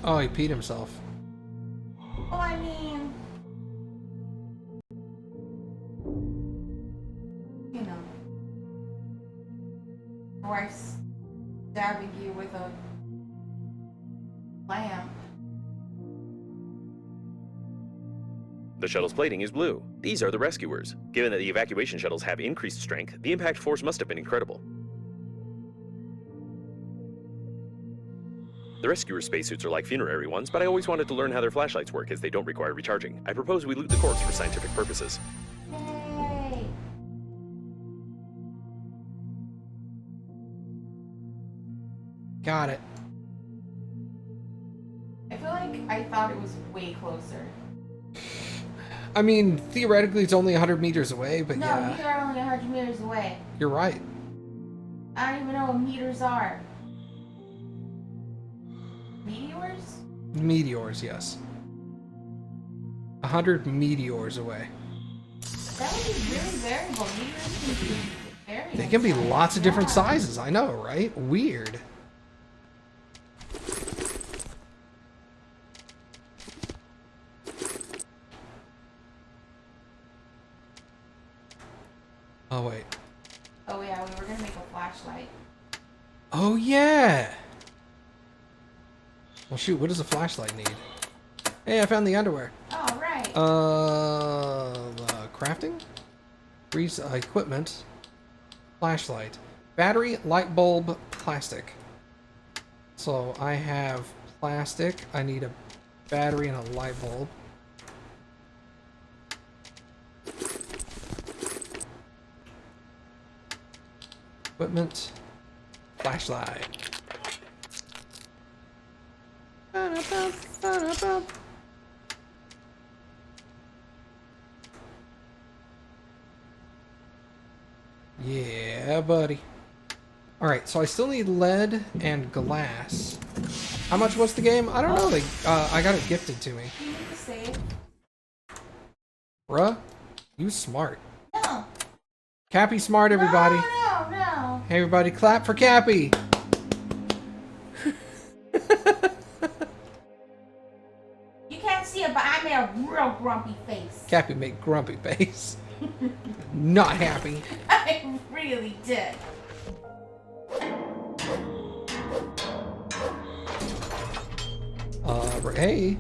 Oh, he peed himself. Well, I mean, you know, your wife's stabbing you with a lamp. The shuttle's plating is blue. These are the rescuers. Given that the evacuation shuttles have increased strength, the impact force must have been incredible. The rescuer spacesuits are like funerary ones, but I always wanted to learn how their flashlights work as they don't require recharging. I propose we loot the corpse for scientific purposes. Yay! Got it. I feel like I thought it was way closer. I mean, theoretically, it's only 100 meters away, but No, yeah. we are only 100 meters away. You're right. I don't even know what meters are. Meteors? Meteors, yes. 100 meteors away. That would be really variable. Meteors can be very. They can be lots of different Yeah. sizes. I know, right? Weird. Oh, wait. Oh yeah, we were gonna make a flashlight. Oh, yeah! Well, shoot, what does a flashlight need? Hey, I found the underwear. Oh right. Crafting? Equipment. Flashlight. Battery, light bulb, plastic. So I have plastic. I need a battery and a light bulb. Equipment. Flashlight. Yeah, buddy. Alright, so I still need lead and glass. How much was the game? I don't know. I got it gifted to me. You need to save. Bruh, you smart. No. Cappy smart, everybody. No. Hey, everybody, clap for Cappy. You can't see it, but I made a real grumpy face. Cappy made grumpy face. Not happy. I really did. Hey,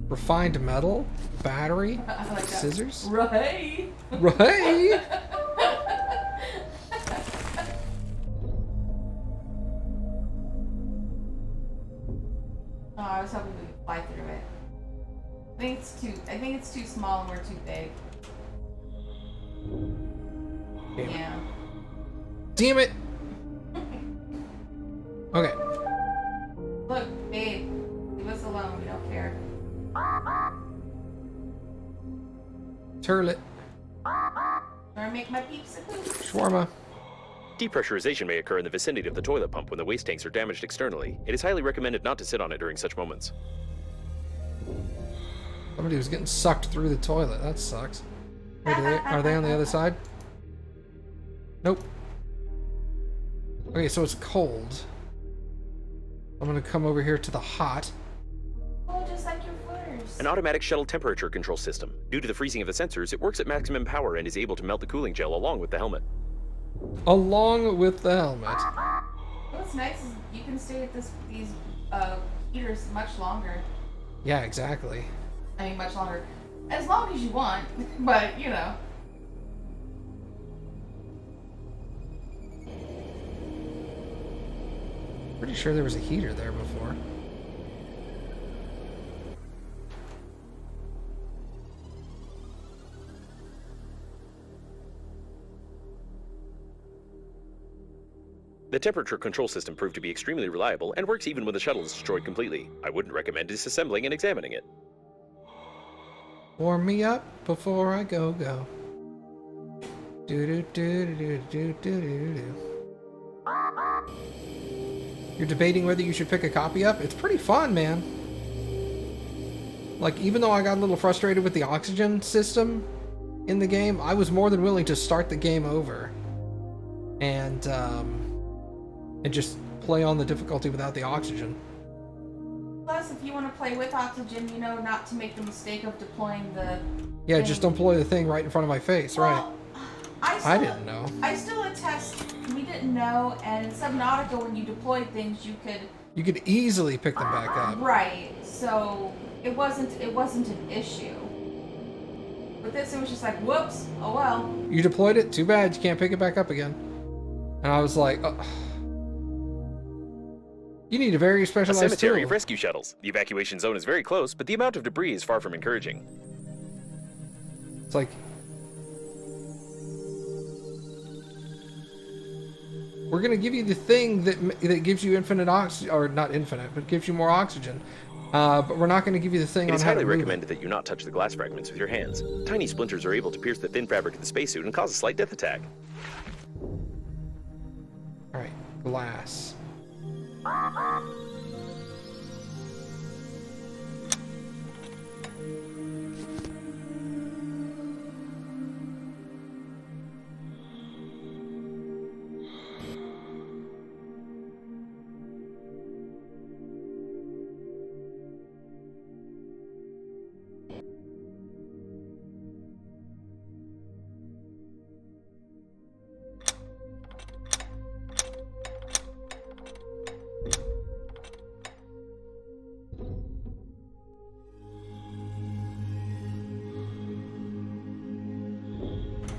refined metal, battery, I like that. scissors. Right. Right. Oh, I was hoping we could fly through it. I think it's too small and we're too big. Damn it. Yeah. Damn it. Okay. Look, babe. Leave us alone. We don't care. Turlet. Wanna make my peeps a poop? Shawarma. Depressurization may occur in the vicinity of the toilet pump when the waste tanks are damaged externally. It is highly recommended not to sit on it during such moments. Somebody was getting sucked through the toilet. That sucks. Wait, are they on the other side? Nope. Okay, so it's cold. I'm gonna come over here to the hot. Oh, just like your footers. An automatic shuttle temperature control system. Due to the freezing of the sensors, it works at maximum power and is able to melt the cooling gel along with the helmet. Along with the helmet. What's nice is you can stay at these heaters much longer. Yeah, exactly. I mean, much longer. As long as you want, but you know. Pretty sure there was a heater there before. The temperature control system proved to be extremely reliable and works even when the shuttle is destroyed completely. I wouldn't recommend disassembling and examining it. Warm me up before I go. Do do do do do do do do. You're debating whether you should pick a copy up? It's pretty fun, man. Like, even though I got a little frustrated with the oxygen system in the game, I was more than willing to start the game over and just play on the difficulty without the oxygen. Plus, if you want to play with oxygen, you know not to make the mistake of deploying the Yeah, thing. just don't deploy the thing right in front of my face, right? I didn't know. I still attest we didn't know, and in Subnautica, when you deployed things, you could easily pick them back up. right. So it wasn't an issue. With this, it was just like, whoops, oh well. You deployed it, too bad, you can't pick it back up again. And I was like, you need a very A specialized cemetery tool. of rescue shuttles. The evacuation zone is very close, but the amount of debris is far from encouraging. It's like, we're gonna give you the thing that gives you infinite oxygen, or not infinite, but gives you more oxygen. But we're not gonna give you the thing It on is how to highly move it. recommended that you not touch the glass fragments with your hands. Tiny splinters are able to pierce the thin fabric of the spacesuit and cause a slight death attack. All right, glass.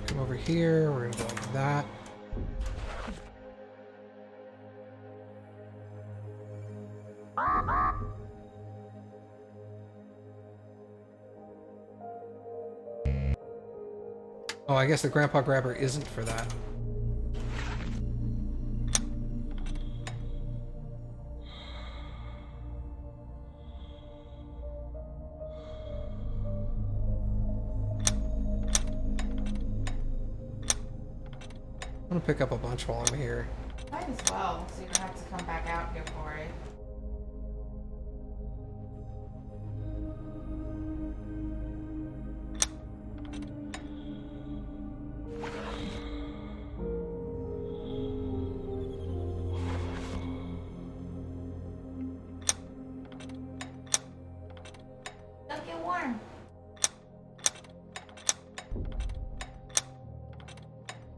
Come over here, we're gonna go like that. Oh, I guess the grandpa grabber isn't for that. I'm gonna pick up a bunch while I'm here. Might as well, so you don't have to come back out here for it. Don't get warm.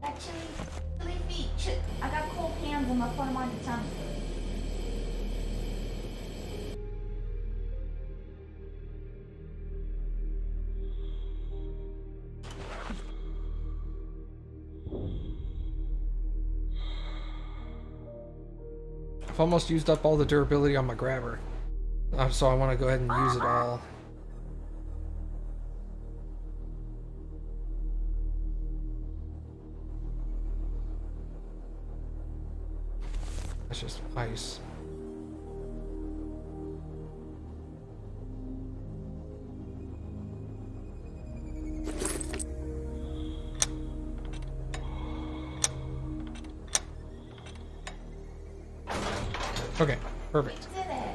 Got chilly feet. I got cold hands. I'm gonna put them on your tummy. I've almost used up all the durability on my grabber. So I want to go ahead and use it all. That's just ice. Okay, perfect. We did it.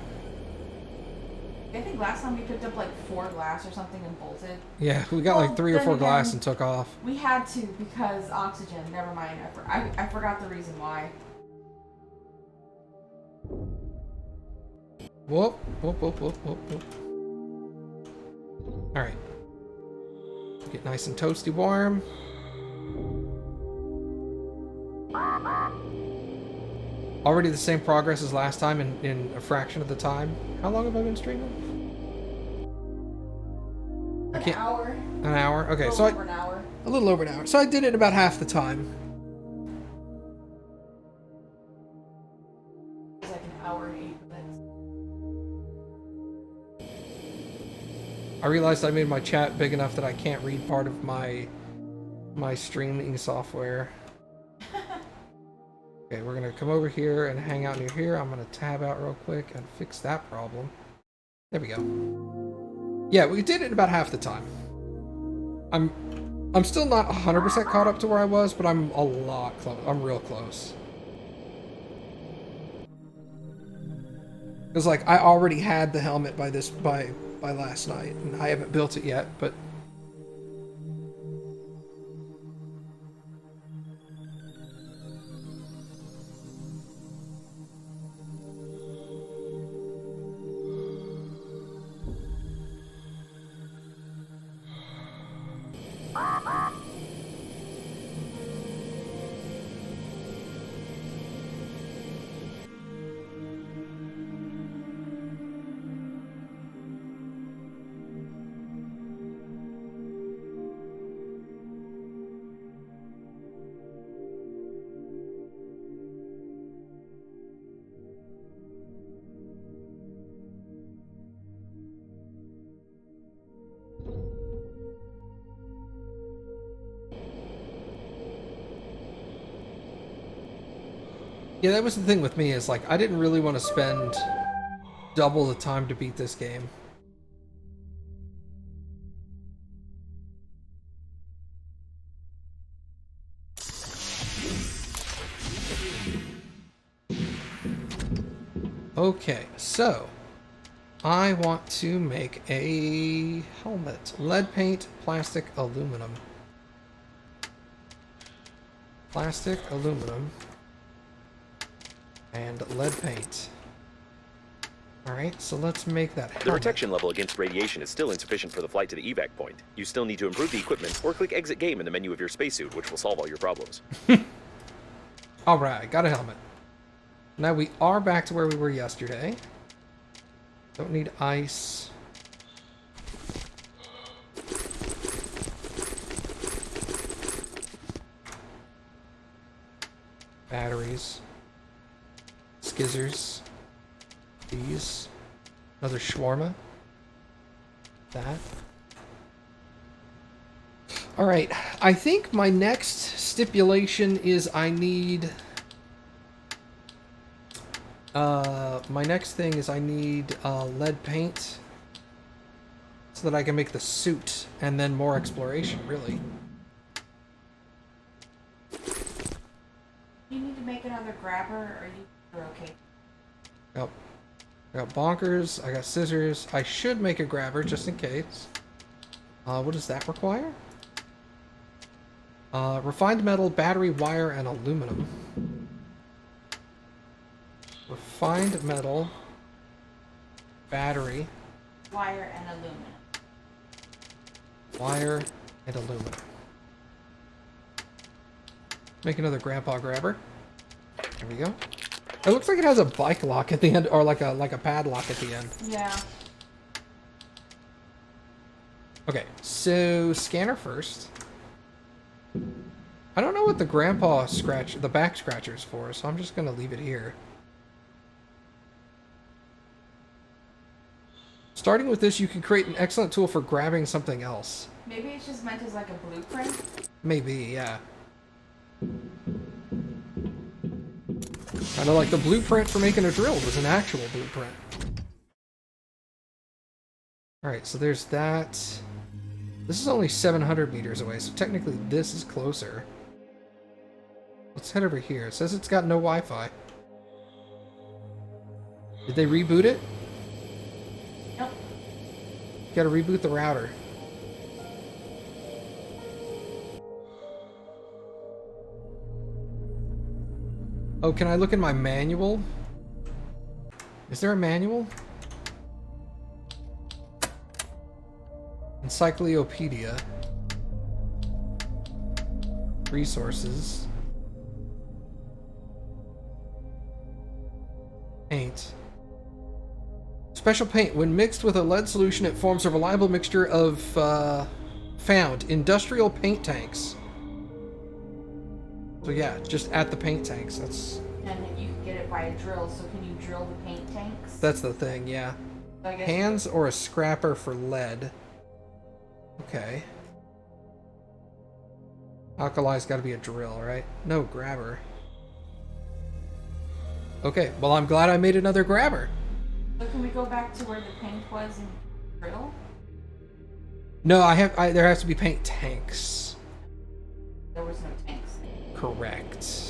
I think last time we picked up like 4 glass or something and bolted. Yeah, we got like 3 or then 4 glass again, and took off. We had to because oxygen. Never mind. I forgot the reason why. Whoop, whoop, whoop, whoop, whoop, whoop. Alright. Get nice and toasty warm. Already the same progress as last time in a fraction of the time. How long have I been streaming? An hour. An hour? Okay, A so little over an hour. a little over an hour. So I did it in about half the time. It was like an hour and 8 minutes. I realized I made my chat big enough that I can't read part of my streaming software. Okay, we're gonna come over here and hang out near here. I'm gonna tab out real quick and fix that problem. There we go. Yeah, we did it in about half the time. I'm still not 100% caught up to where I was, but I'm a lot close. I'm real close. Because like I already had the helmet by last night, and I haven't built it yet, but Yeah, that was the thing with me, is like, I didn't really want to spend double the time to beat this game. Okay, so I want to make a helmet. Lead paint, plastic, aluminum. Plastic, aluminum, and lead paint. Alright, so let's make that helmet. The protection level against radiation is still insufficient for the flight to the evac point. You still need to improve the equipment or click exit game in the menu of your spacesuit, which will solve all your problems. Alright, got a helmet. Now we are back to where we were yesterday. Don't need ice. Batteries. Skizzers. These. Another shawarma. That. Alright, I think my next stipulation is I need... my next thing is I need lead paint so that I can make the suit, and then more exploration, really. You need to make another grabber, or you're okay? Yep. I got bonkers, I got scissors. I should make a grabber just in case. What does that require? Refined metal, battery, wire, and aluminum. Refined metal, battery, Wire and aluminum. wire, and aluminum. Make another grandpa grabber. There we go. It looks like it has a bike lock at the end, or like a padlock at the end. Yeah. Okay, so scanner first. I don't know what the grandpa scratch, the back scratcher is for, so I'm just gonna leave it here. Starting with this, you can create an excellent tool for grabbing something else. Maybe it's just meant as like a blueprint. Maybe, yeah. Kind of like the blueprint for making a drill was an actual blueprint. Alright, so there's that. This is only 700 meters away, so technically this is closer. Let's head over here. It says it's got no Wi-Fi. Did they reboot it? Nope. Gotta reboot the router. Oh, can I look in my manual? Is there a manual? Encyclopedia. Resources. Paint. Special paint. When mixed with a lead solution, it forms a reliable mixture of found industrial paint tanks. So yeah, just at the paint tanks. That's. And you can get it by a drill. So can you drill the paint tanks? That's the thing. Yeah. So I guess Hands or a scrapper for lead. Okay. Alkali's got to be a drill, right? No, grabber. Okay, well, I'm glad I made another grabber. So can we go back to where the paint was and drill? No, there has to be paint tanks. There was no tanks there. Correct.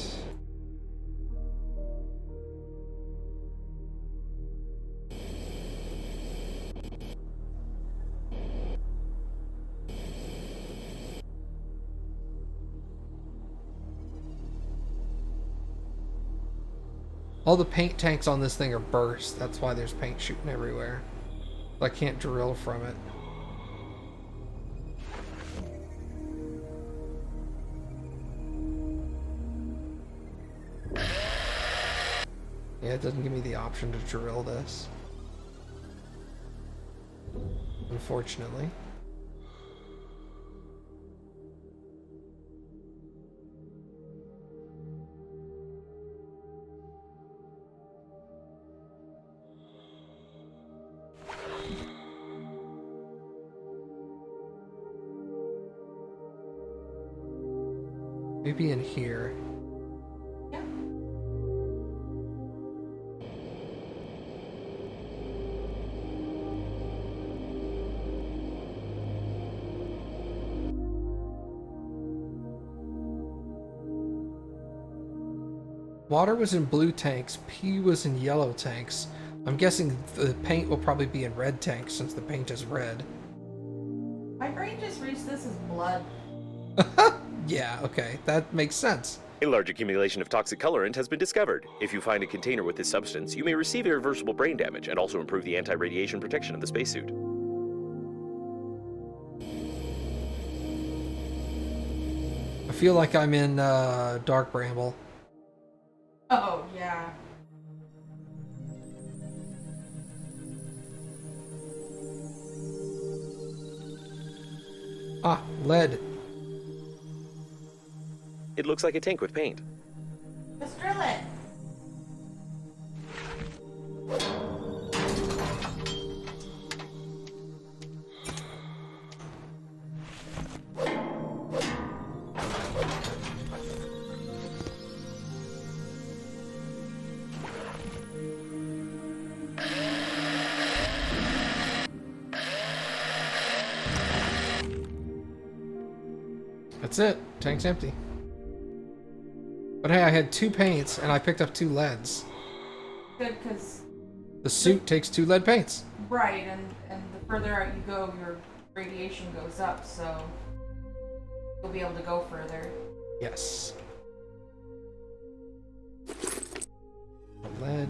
All the paint tanks on this thing are burst. That's why there's paint shooting everywhere. I can't drill from it. Yeah, it doesn't give me the option to drill this. Unfortunately. Maybe in here. Yeah. Water was in blue tanks. Pee was in yellow tanks. I'm guessing the paint will probably be in red tanks since the paint is red. My brain just reads this as blood. Yeah, okay. That makes sense. A large accumulation of toxic colorant has been discovered. If you find a container with this substance, you may receive irreversible brain damage and also improve the anti-radiation protection of the spacesuit. I feel like I'm in Dark Bramble. Oh, yeah. Ah, lead. It looks like a tank with paint. Just drill it. That's it. Tank's empty. But hey, I had 2 paints and I picked up 2 leads. Good, because... The suit takes 2 lead paints. Right, and the further out you go, your radiation goes up, so you'll be able to go further. Yes. More lead.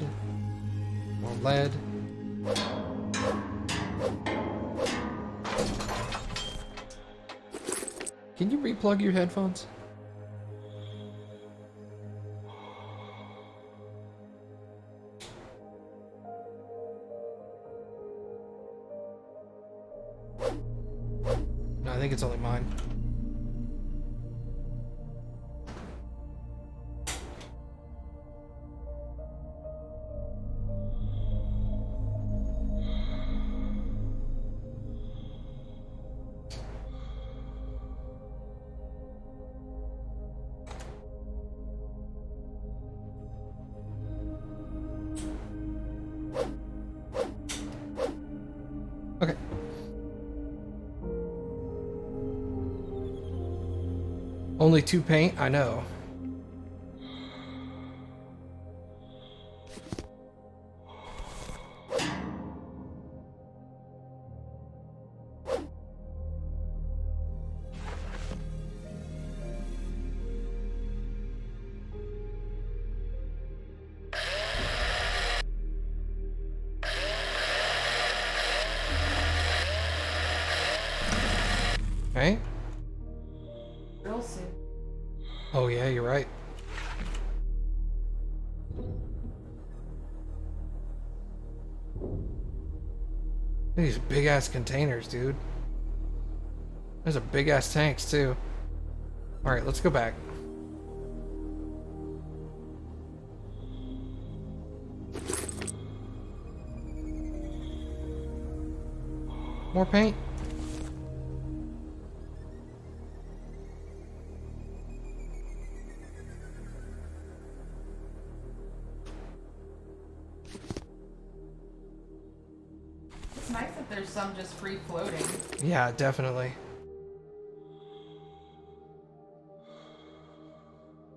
More lead. Can you replug your headphones? No, I think it's only mine. Okay. Only 2 paint? I know. Okay. Real soon. Oh yeah, you're right. These big ass containers, dude. There's a big ass tanks too. Alright, let's go back. More paint? It's nice that there's some just free floating. Yeah, definitely.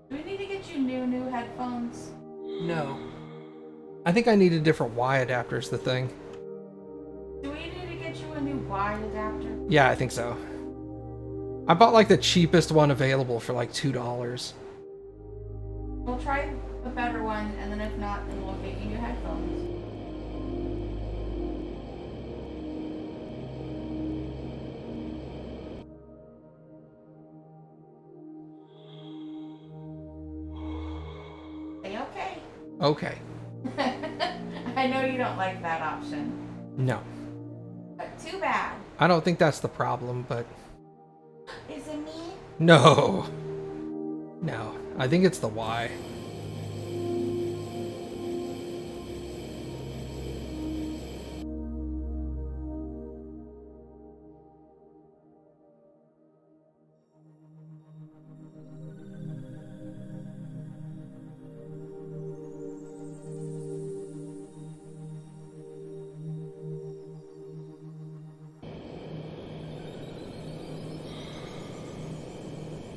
Do we need to get you new headphones? No. I think I need a different Y adapter is the thing. Do we need to get you a new Y adapter? Yeah, I think so. I bought like the cheapest one available for like $2. We'll try a better one, and then if not, then we'll get you new headphones. Say okay. Okay. I know you don't like that option, No. but too bad. I don't think that's the problem, but Is it me? no. No. I think it's the Y.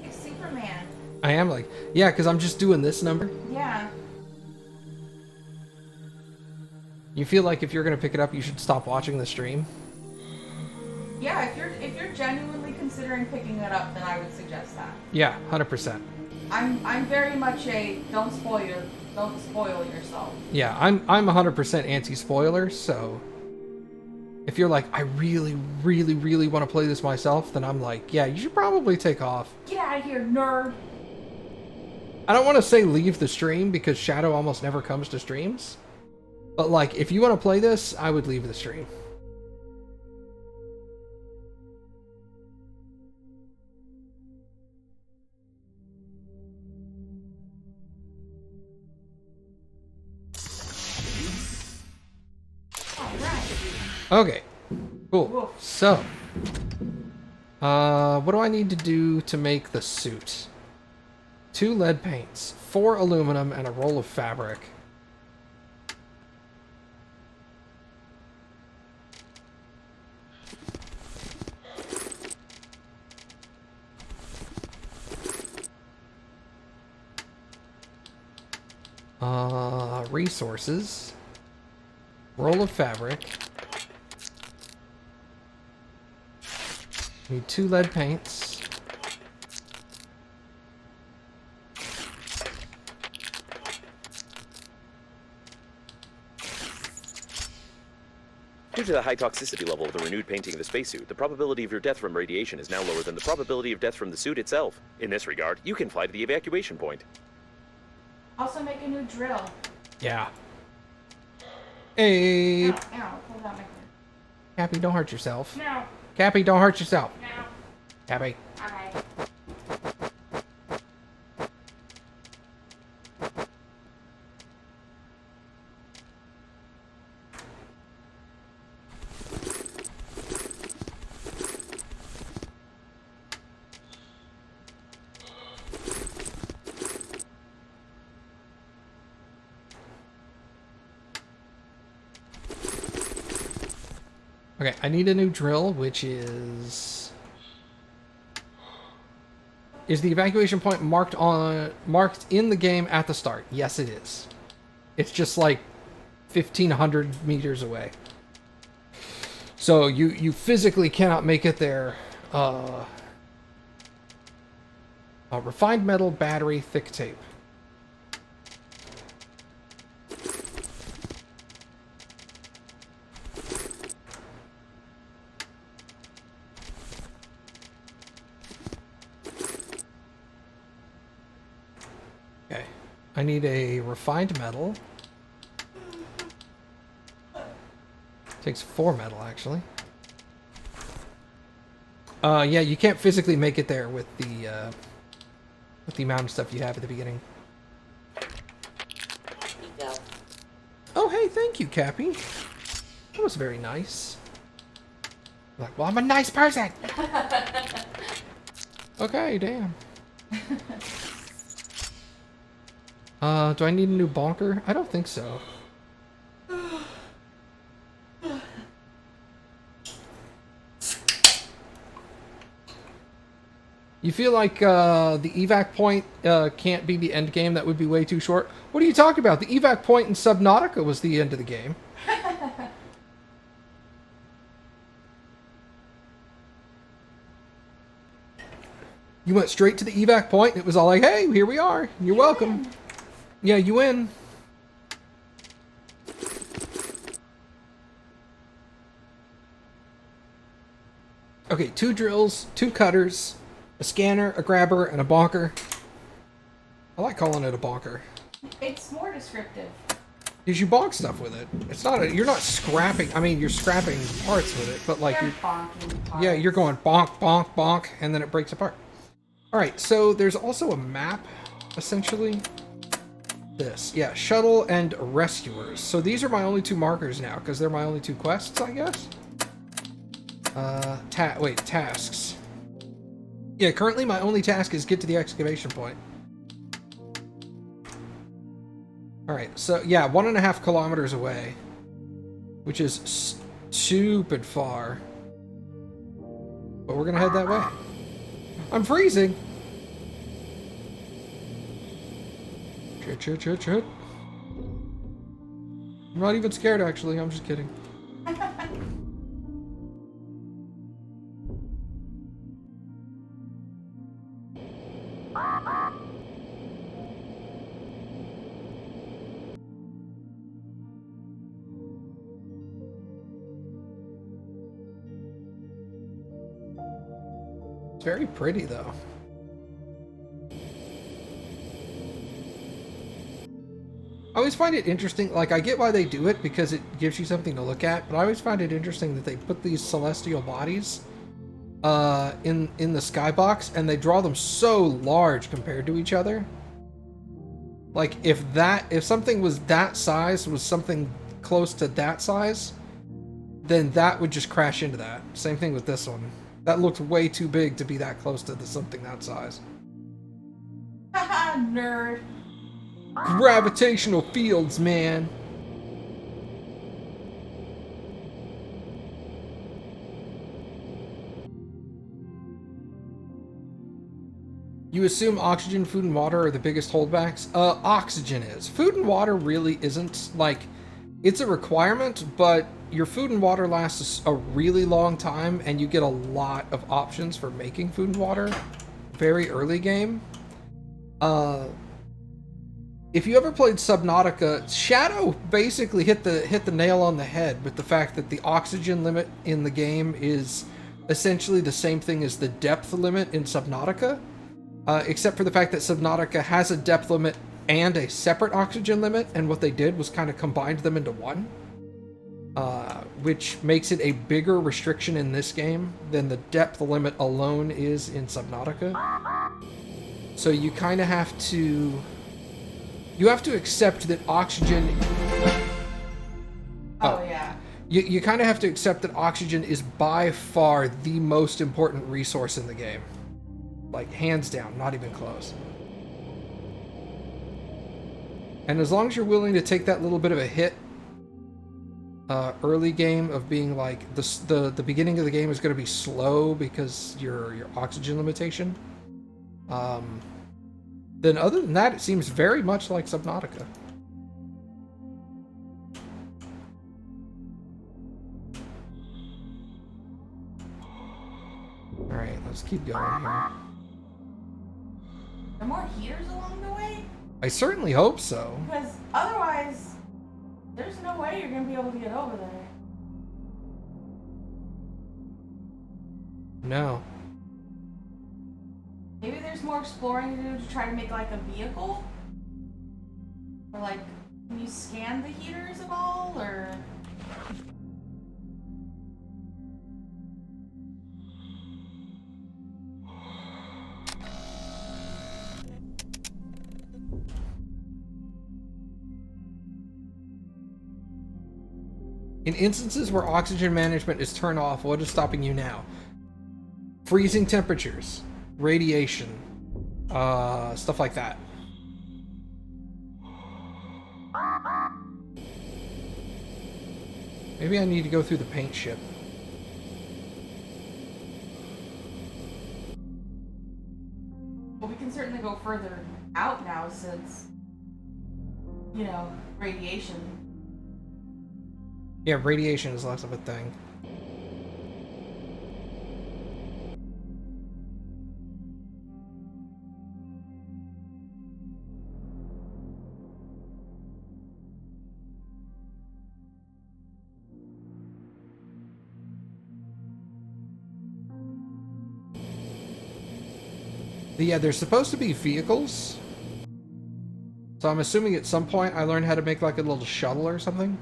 Like Superman. I am like, yeah, because I'm just doing this number. Yeah. feel like if you're gonna pick it up, you should stop watching the stream? Yeah, if you're genuinely considering picking it up, then I would suggest that. Yeah, 100%. I'm very much a don't spoil yourself. Yeah, I'm 100% anti-spoiler, so if you're like, I really, really, really want to play this myself, then I'm like, yeah, you should probably take off. Get out of here, nerd! I don't want to say leave the stream, because Shadow almost never comes to streams. But, like, if you want to play this, I would leave the stream. Okay, cool. Whoa. So, what do I need to do to make the suit? 2 lead paints, 4 aluminum, and a roll of fabric. Resources. Roll of fabric. Need 2 lead paints. Due to the high toxicity level of the renewed painting of the spacesuit, the probability of your death from radiation is now lower than the probability of death from the suit itself. In this regard, you can fly to the evacuation point. Also make a new drill. Yeah. Hey, Ow, ow, pull down my hair. Cappy, don't hurt yourself. No, Cappy, don't hurt yourself. no. Cappy. Alright. Okay, I need a new drill, which is... Is the evacuation point marked in the game at the start? Yes, it is. It's just like 1,500 meters away. So you physically cannot make it there. Refined metal, battery, thick tape. Okay, I need a refined metal. Takes 4 metal, actually. Yeah, you can't physically make it there with the amount of stuff you have at the beginning. Oh, hey, thank you, Cappy. That was very nice. Like, well, I'm a nice person. Okay, damn. Do I need a new bonker? I don't think so. You feel like the evac point can't be the end game? That would be way too short. What are you talking about? The evac point in Subnautica was the end of the game. You went straight to the evac point, and it was all like, hey, here we are. You're welcome. Yeah, you win. Okay, 2 drills, 2 cutters, a scanner, a grabber, and a bonker. I like calling it a bonker. It's more descriptive. Because you bonk stuff with it. It's not a, you're not scrapping, I mean, you're scrapping parts with it, but like They're you're, bonking parts. yeah, you're going bonk, bonk, bonk, and then it breaks apart. Alright, so there's also a map, essentially. This, yeah, shuttle and rescuers. So these are my only 2 markers now, because they're my only 2 quests, I guess. Tasks. Yeah, currently my only task is get to the excavation point. Alright, so yeah, 1.5 kilometers away. Which is stupid far. But we're gonna head that way. I'm freezing! Chut. I'm not even scared, actually. I'm just kidding. It's very pretty, though. I always find it interesting, like, I get why they do it, because it gives you something to look at, but I always find it interesting that they put these celestial bodies in the skybox, and they draw them so large compared to each other. Like, if something was that size, was something close to that size, then that would just crash into that. Same thing with this one. That looked way too big to be that close to something that size. Haha, nerd. Gravitational fields, man. You assume oxygen, food, and water are the biggest holdbacks? Oxygen is. Food and water really isn't. Like, it's a requirement, but your food and water lasts a really long time, and you get a lot of options for making food and water very early game. If you ever played Subnautica, Shadow basically hit the nail on the head with the fact that the oxygen limit in the game is essentially the same thing as the depth limit in Subnautica, except for the fact that Subnautica has a depth limit and a separate oxygen limit, and what they did was kind of combined them into one, which makes it a bigger restriction in this game than the depth limit alone is in Subnautica. So you kind of have to... You have to accept that oxygen... Oh, yeah. You kind of have to accept that oxygen is by far the most important resource in the game. Like, hands down, not even close. And as long as you're willing to take that little bit of a hit early game of being like, the beginning of the game is going to be slow because your oxygen limitation, then other than that, it seems very much like Subnautica. Alright, let's keep going here. Are there more heaters along the way? I certainly hope so. Because otherwise, there's no way you're going to be able to get over there. No. Maybe there's more exploring to do to try to make like a vehicle? Or like, can you scan the heaters at all? Or... In instances where oxygen management is turned off, what is stopping you now? Freezing temperatures, radiation, stuff like that. Maybe I need to go through the paint ship. Well, we can certainly go further out now since, you know, radiation. Yeah, radiation is less of a thing. Yeah, there's supposed to be vehicles. So I'm assuming at some point I learned how to make like a little shuttle or something.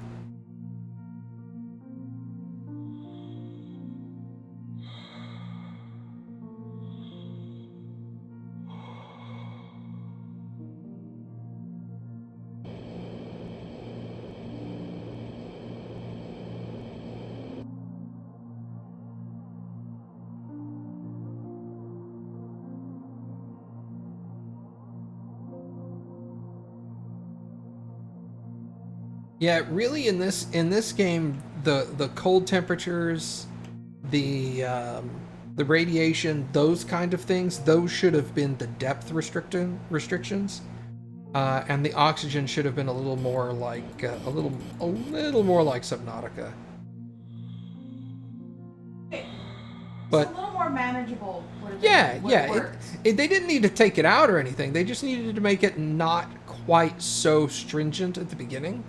Yeah, really in this game, the cold temperatures, the radiation, those kind of things, those should have been the depth restrictions. And the oxygen should have been a little more like a little more like Subnautica. Okay. But It's a little more manageable. yeah, It they didn't need to take it out or anything. They just needed to make it not quite so stringent at the beginning.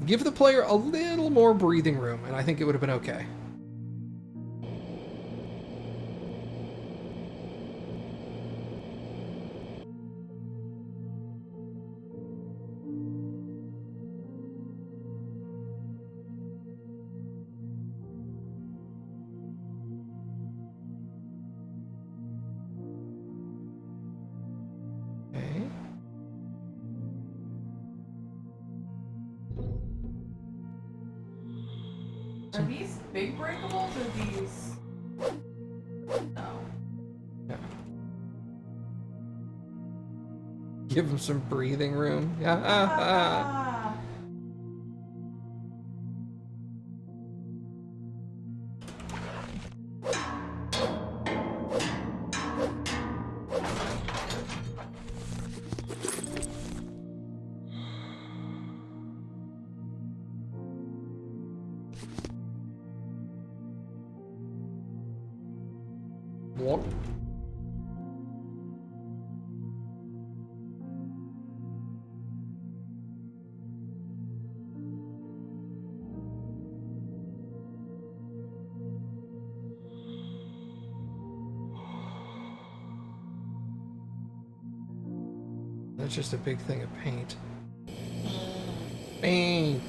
Give the player a little more breathing room, and I think it would have been okay. Okay. Are these big breakables or these? No. Yeah. Give them some breathing room. Yeah. Block. That's just a big thing of paint. Paint.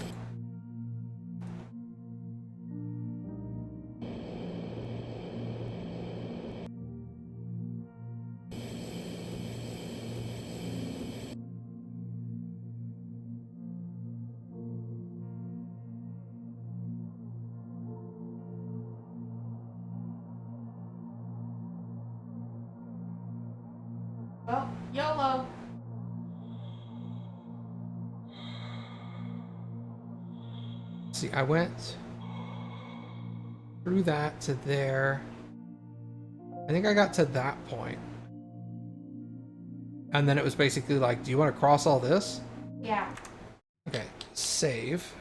Well, YOLO. See, I went through that to there. I think I got to that point. And then it was basically like, do you want to cross all this? Yeah. Okay, save.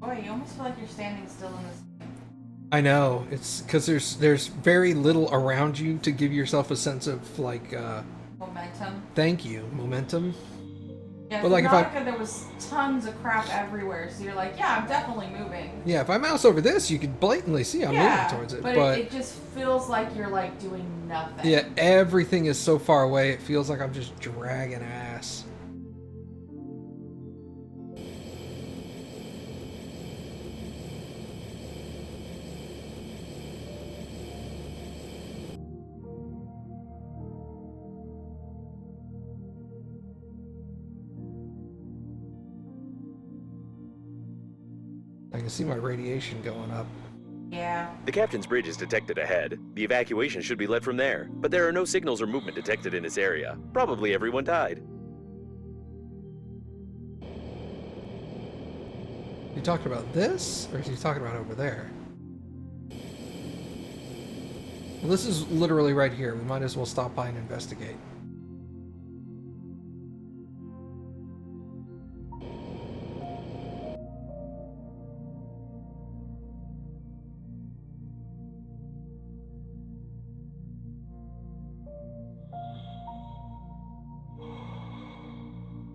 Boy, you almost feel like you're standing still in this. I know, it's because there's very little around you to give yourself a sense of like Momentum. thank you, momentum. Yeah, But like if I there was tons of crap everywhere, so you're like, yeah, I'm definitely moving. Yeah, if I mouse over this, you can blatantly see I'm moving towards it. But it just feels like you're like doing nothing. Yeah, everything is so far away, it feels like I'm just dragging ass. I can see my radiation going up. Yeah. The captain's bridge is detected ahead. The evacuation should be led from there, but there are no signals or movement detected in this area. Probably everyone died. You talking about this, or is he talking about over there? Well, this is literally right here. We might as well stop by and investigate.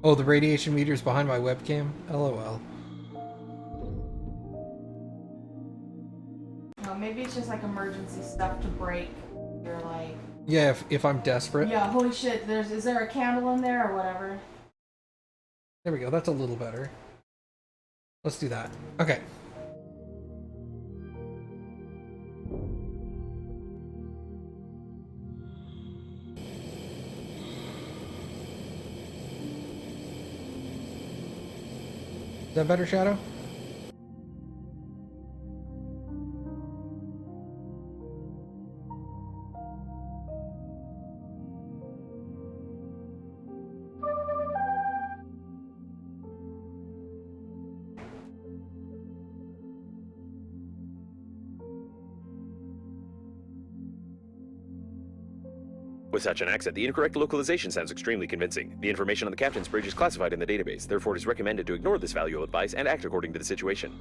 Oh, the radiation meter's behind my webcam? LOL. Well, maybe it's just like emergency stuff to break. You're like, Yeah, if I'm desperate. yeah, holy shit, is there a candle in there or whatever? There we go, that's a little better. Let's do that. Okay. that better, Shadow? With such an accent, the incorrect localization sounds extremely convincing. The information on the captain's bridge is classified in the database, therefore it is recommended to ignore this valuable advice and act according to the situation.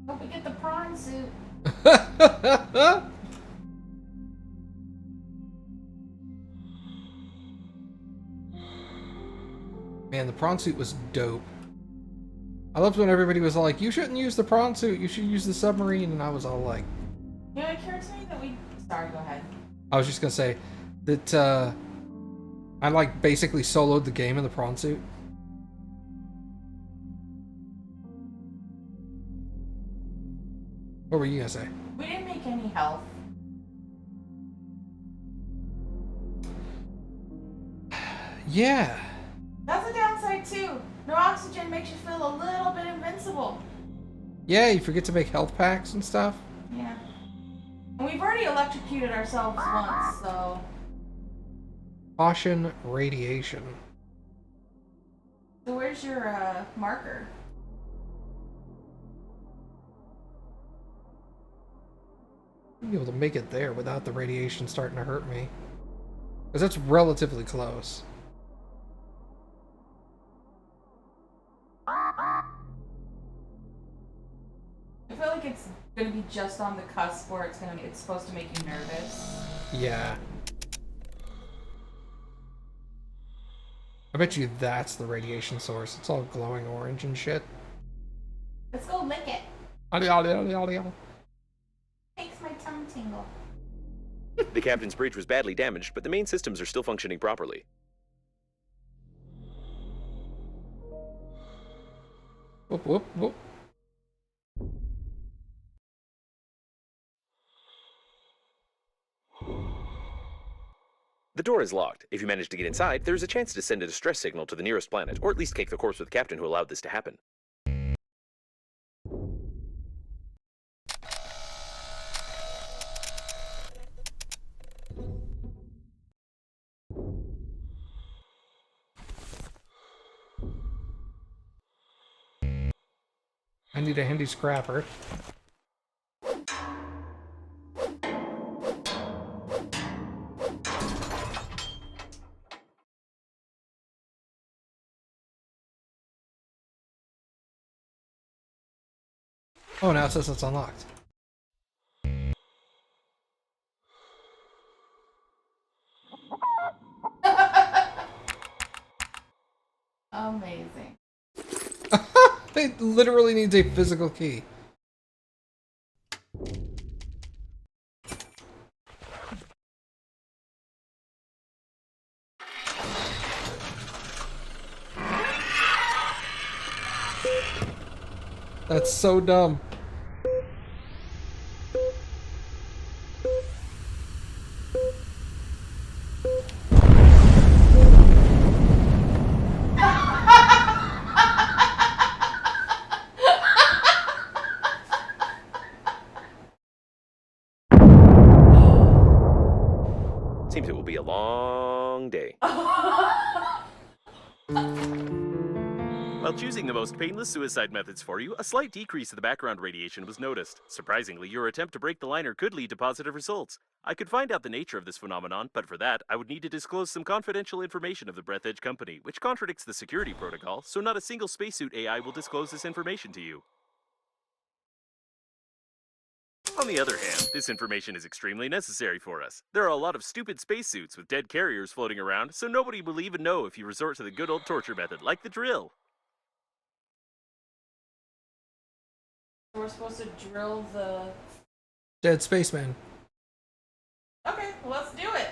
Hope we get the prawn suit. Man, the prawn suit was dope. I loved when everybody was like, you shouldn't use the prawn suit, you should use the submarine, and I was all like... You know, it occurred to me that we... Sorry, go ahead. I was just gonna say that, I, like, basically soloed the game in the prawn suit. What were you gonna say? We didn't make any health. Yeah. That's a downside too. No oxygen makes you feel a little bit invincible. Yeah, you forget to make health packs and stuff. Yeah. And we've already electrocuted ourselves once, so... Caution radiation. So where's your, marker? I'll be able to make it there without the radiation starting to hurt me. Because that's relatively close. I feel like it's gonna be just on the cusp where it's supposed to make you nervous. Yeah. I bet you that's the radiation source. It's all glowing orange and shit. Let's go lick it. Makes my tongue tingle. The captain's bridge was badly damaged, but the main systems are still functioning properly. Whoop, whoop, whoop. The door is locked. If you manage to get inside, there is a chance to send a distress signal to the nearest planet, or at least cake the corpse with the captain who allowed this to happen. I need a handy scrapper. Oh, now it says it's unlocked. Amazing. It literally needs a physical key. That's so dumb. Seems it will be a long day. While choosing the most painless suicide methods for you, a slight decrease in the background radiation was noticed. Surprisingly, your attempt to break the liner could lead to positive results. I could find out the nature of this phenomenon, but for that, I would need to disclose some confidential information of the Breathedge company, which contradicts the security protocol, so not a single spacesuit AI will disclose this information to you. On the other hand, this information is extremely necessary for us. There are a lot of stupid spacesuits with dead carriers floating around, so nobody will even know if you resort to the good old torture method, like the drill. we're supposed to drill the... Dead spaceman. Okay, well, let's do it.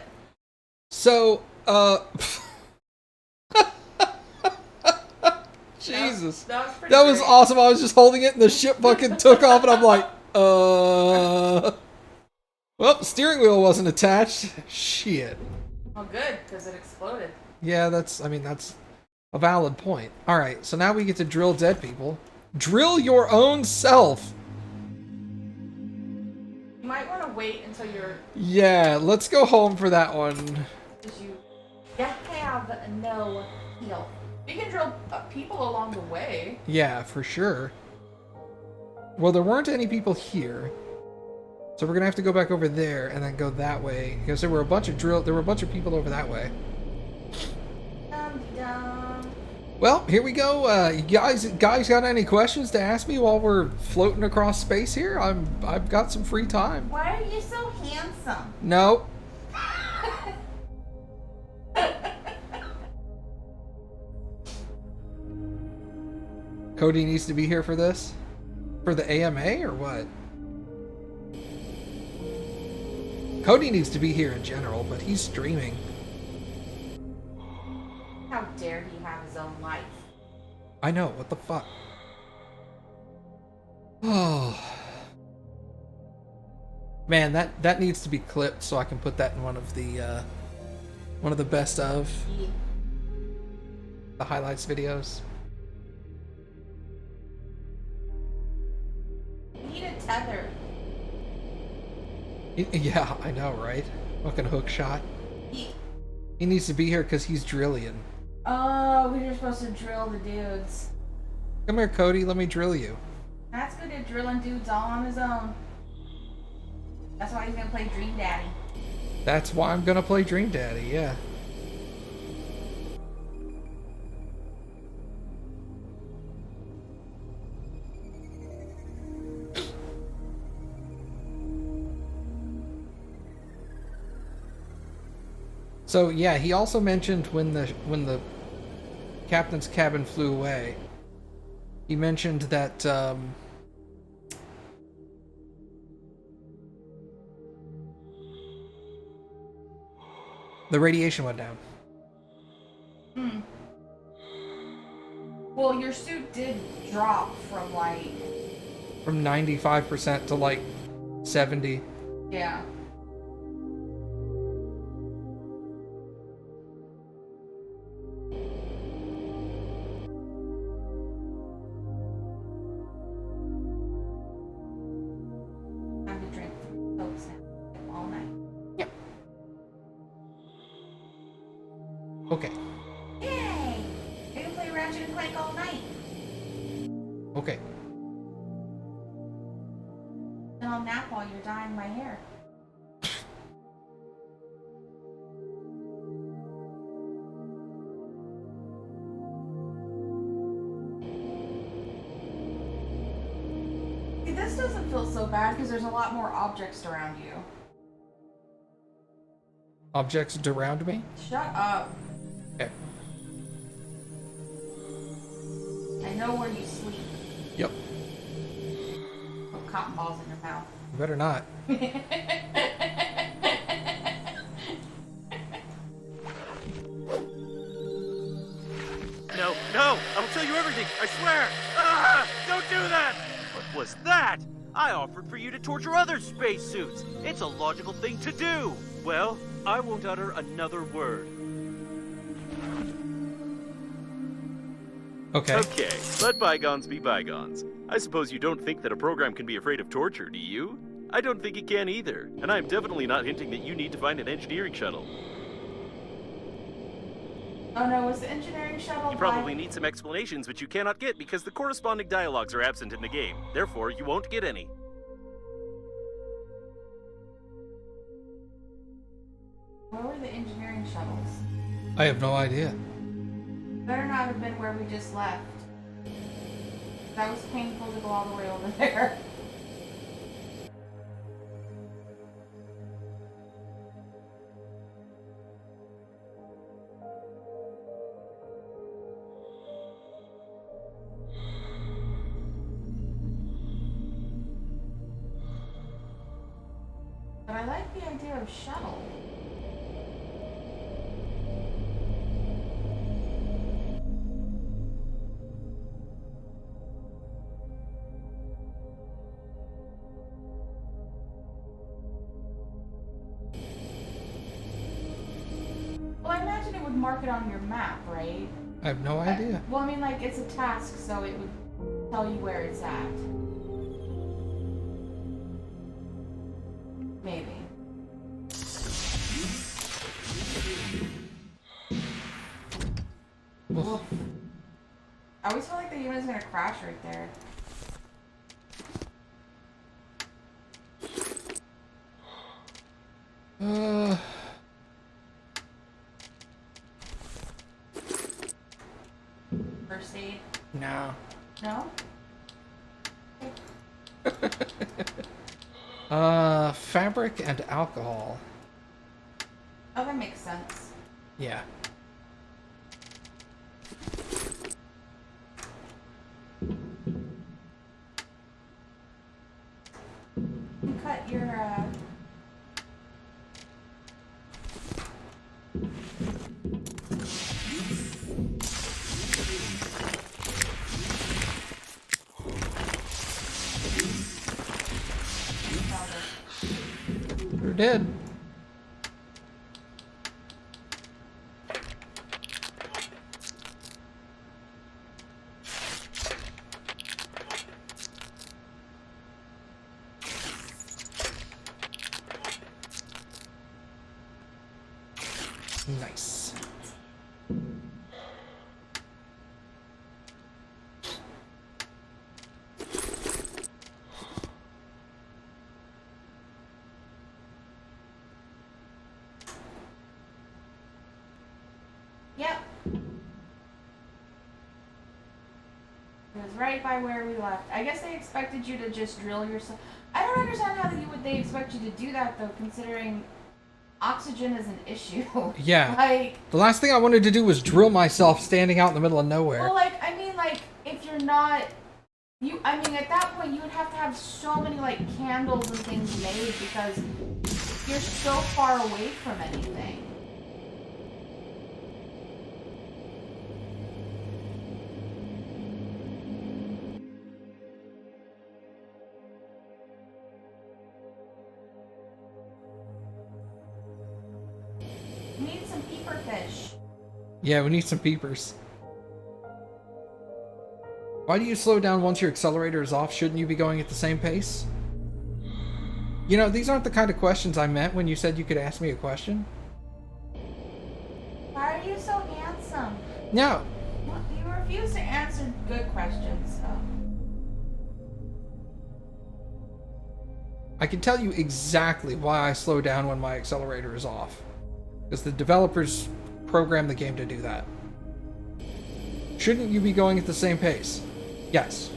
So, Jesus. That was great. awesome. I was just holding it and the ship fucking took off and I'm like, well, the steering wheel wasn't attached. Shit. Oh, good, because it exploded. Yeah, that's a valid point. Alright, so now we get to drill dead people. Drill your own self! You might want to wait until you're... Yeah, let's go home for that one. Because you have no heal. You can drill people along the way. Yeah, for sure. Well, there weren't any people here. So we're gonna have to go back over there and then go that way. Because there were a bunch of people over that way. Well, here we go. You guys got any questions to ask me while we're floating across space here? I've got some free time. Why are you so handsome? No. Cody needs to be here for this? For the AMA or what? Cody needs to be here in general, but he's streaming. How dare he have his own life? I know, what the fuck? Oh. Man, that needs to be clipped so I can put that in one of the best of the highlights videos. You need a tether. Yeah, I know, right? Fucking hook shot. He needs to be here because he's drilling. Oh, we were supposed to drill the dudes. Come here, Cody. Let me drill you. That's good at drilling dudes all on his own. That's why he's gonna play Dream Daddy. That's why I'm gonna play Dream Daddy, yeah. So yeah, he also mentioned when the captain's cabin flew away, he mentioned that the radiation went down. Well, your suit did drop from like... From 95% to like 70. Yeah. Time to drink Cokes now all night. Yep. Okay. Yay! I can play Ratchet and Clank all night. Okay. And I'll nap while you're dyeing my hair. See, this doesn't feel so bad because there's a lot more objects around you. Objects around me? Shut up. Okay. I know where you sleep. Yep. Put cotton balls in your mouth. You better not. No, I will tell you everything, I swear! Ah, don't do that! What was that? I offered for you to torture other spacesuits. It's a logical thing to do. Well, I won't utter another word. Okay. Okay, let bygones be bygones. I suppose you don't think that a program can be afraid of torture, do you? I don't think it can either, and I'm definitely not hinting that you need to find an engineering shuttle. Oh no, was the engineering shuttle You probably need some explanations which you cannot get because the corresponding dialogues are absent in the game. Therefore, you won't get any. Where were the engineering shuttles? I have no idea. Better not have been where we just left. That was painful to go all the way over there. But I like the idea of shuttle. Well, I imagine it would mark it on your map, right? I have no idea. Well, I mean, like, it's a task, so it would tell you where it's at. Maybe. Oof. I always feel like the unit's gonna crash right there. First aid? No. No? Fabric and alcohol. Oh, that makes sense. Yeah. You cut your, Sure did. Nice. Yep. It was right by where we left. I guess they expected you to just drill yourself. I don't understand how they expect you to do that though, considering oxygen is an issue. Yeah. Like, the last thing I wanted to do was drill myself standing out in the middle of nowhere. well, like, I mean, like, if you're not, I mean, at that point, you would have to have so many, like, candles and things made because you're so far away from anything. We need some peeper fish. Yeah, we need some peepers. Why do you slow down once your accelerator is off? Shouldn't you be going at the same pace? You know, these aren't the kind of questions I meant when you said you could ask me a question. Why are you so handsome? No. Well, you refuse to answer good questions, so. I can tell you exactly why I slow down when my accelerator is off. Because the developers programmed the game to do that. Shouldn't you be going at the same pace? Yes.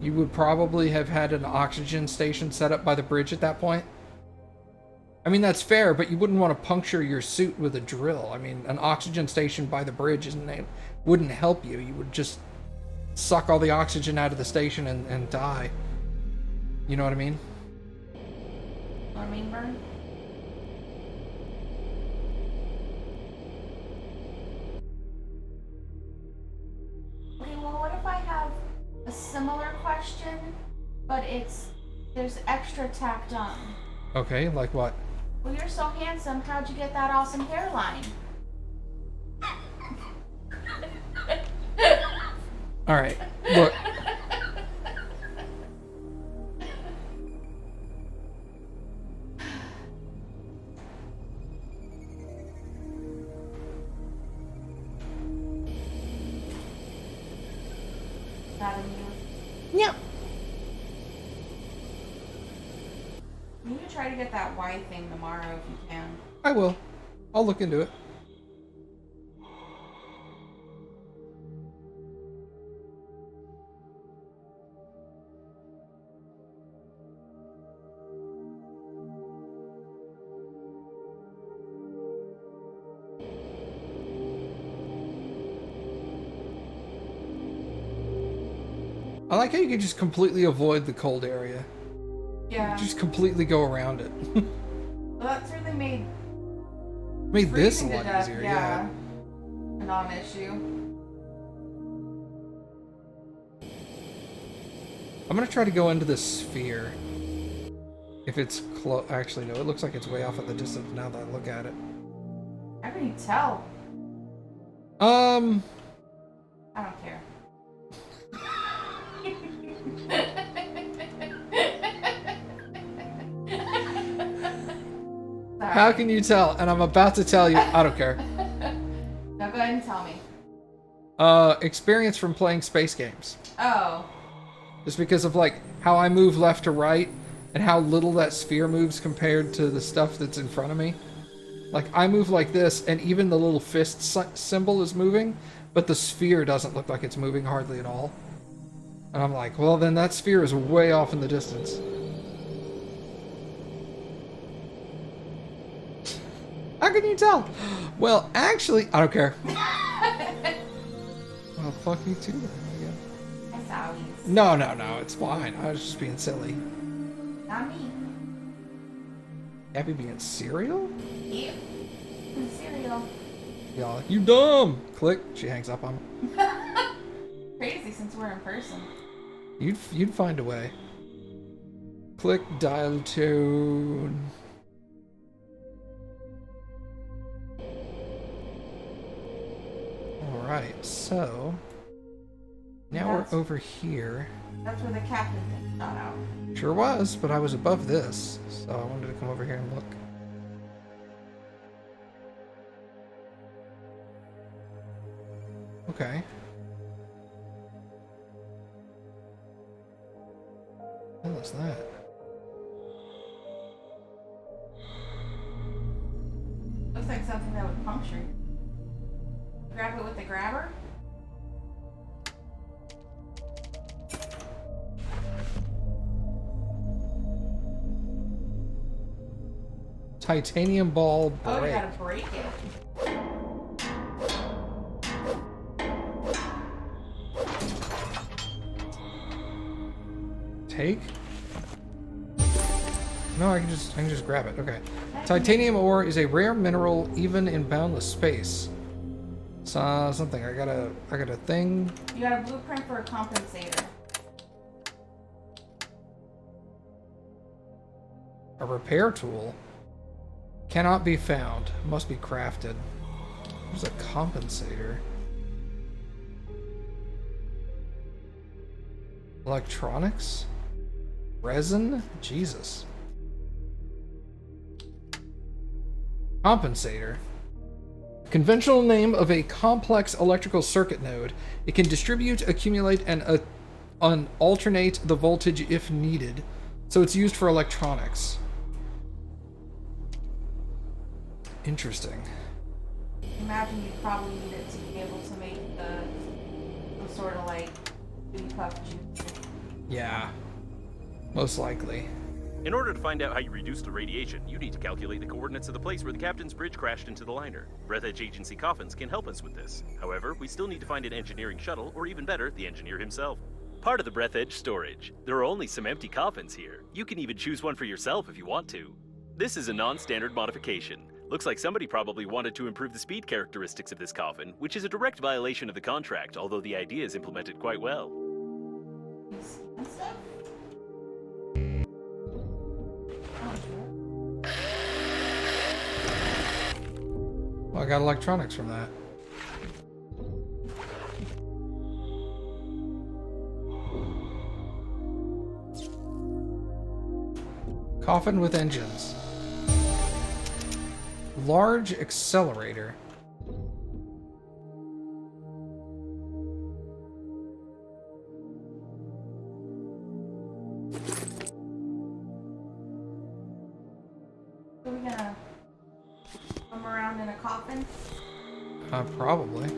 You would probably have had an oxygen station set up by the bridge at that point. I mean, that's fair, but you wouldn't want to puncture your suit with a drill. I mean, an oxygen station by the bridge wouldn't help you. You would just suck all the oxygen out of the station and die. You know what I mean? Or mean burn? Okay, well, what if I have a similar question, but there's extra tacked on? Okay, like what? Well, you're so handsome, how'd you get that awesome hairline? Alright, look. That in you? Yeah. You need to try to get that Y thing tomorrow if you can. I will. I'll look into it. I like how you can just completely avoid the cold area. Yeah. Just completely go around it. Well, that certainly made this a freezing to lot death, easier, yeah. A non-issue. I'm gonna try to go into this sphere. If it's close, actually no, it looks like it's way off at the distance now that I look at it. How can you tell? I don't care. How can you tell? And I'm about to tell you, I don't care. Now go ahead and tell me. Experience from playing space games. Oh. Just because of like how I move left to right and how little that sphere moves compared to the stuff that's in front of me. Like I move like this and even the little fist symbol is moving, but the sphere doesn't look like it's moving hardly at all. And I'm like, well then that sphere is way off in the distance. How can you tell? Well, actually, I don't care. Well, fuck you too then, I guess. That's Owies. No, it's fine. I was just being silly. Not me. Happy being cereal? You. Cereal. Y'all, you dumb! Click. She hangs up on me. Crazy since we're in person. You'd find a way. Click dial tone. Alright, so now we're over here. That's where the captain thing shot out. Sure was, but I was above this, so I wanted to come over here and look. Okay. What was that? Looks like something that would puncture you. Grab it with the grabber? Titanium ball break. Oh, you gotta break it. Take? No, I can just grab it. Okay. Titanium ore is a rare mineral even in boundless space. Something. I got a thing. You got a blueprint for a compensator. A repair tool. Cannot be found. Must be crafted. There's a compensator. Electronics? Resin? Jesus. Compensator. Conventional name of a complex electrical circuit node. It can distribute, accumulate, and alternate the voltage if needed. So it's used for electronics. Interesting. Imagine you probably need it to be able to make the sort of like puff juice. Yeah. Most likely. In order to find out how you reduce the radiation, you need to calculate the coordinates of the place where the captain's bridge crashed into the liner. Breathedge Agency coffins can help us with this. However, we still need to find an engineering shuttle, or even better, the engineer himself. Part of the Breathedge storage. There are only some empty coffins here. You can even choose one for yourself if you want to. This is a non-standard modification. Looks like somebody probably wanted to improve the speed characteristics of this coffin, which is a direct violation of the contract, although the idea is implemented quite well. And stuff? Well, I got electronics from that. Coffin with engines. Large accelerator. Are we gonna come around in a coffin? Probably.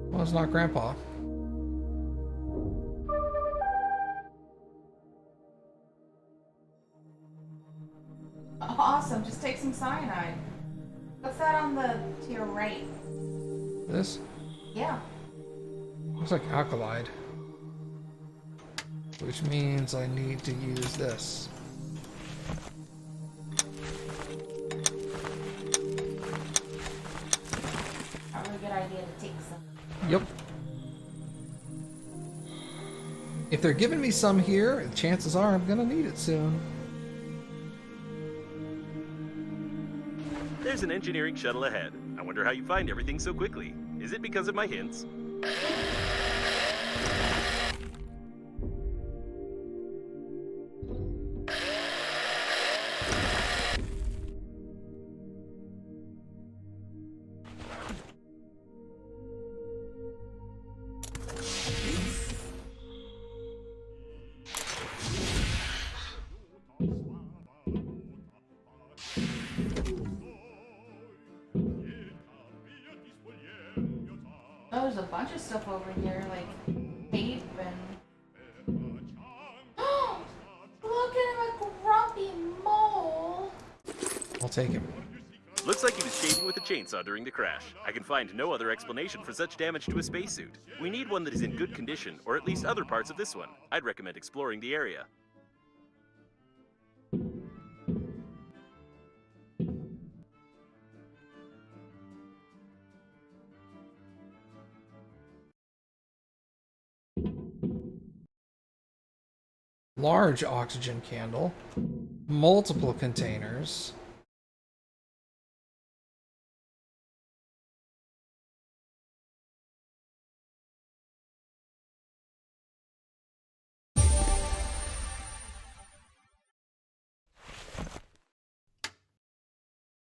Well, it's not Grandpa. Awesome, just take some cyanide. What's that on the to your right? This? Yeah. Looks like alkalide. Which means I need to use this. Probably a good idea to take some. Yep. If they're giving me some here, chances are I'm gonna need it soon. There's an engineering shuttle ahead. I wonder how you find everything so quickly. Is it because of my hints? Oh, there's a bunch of stuff over here, like tape and. Look at him, a grumpy mole. I'll take him. Looks like he was shaving with a chainsaw during the crash. I can find no other explanation for such damage to a spacesuit. We need one that is in good condition, or at least other parts of this one. I'd recommend exploring the area. Large oxygen candle. Multiple containers.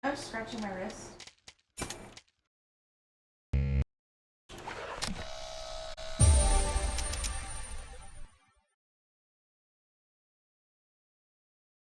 I was scratching my wrist.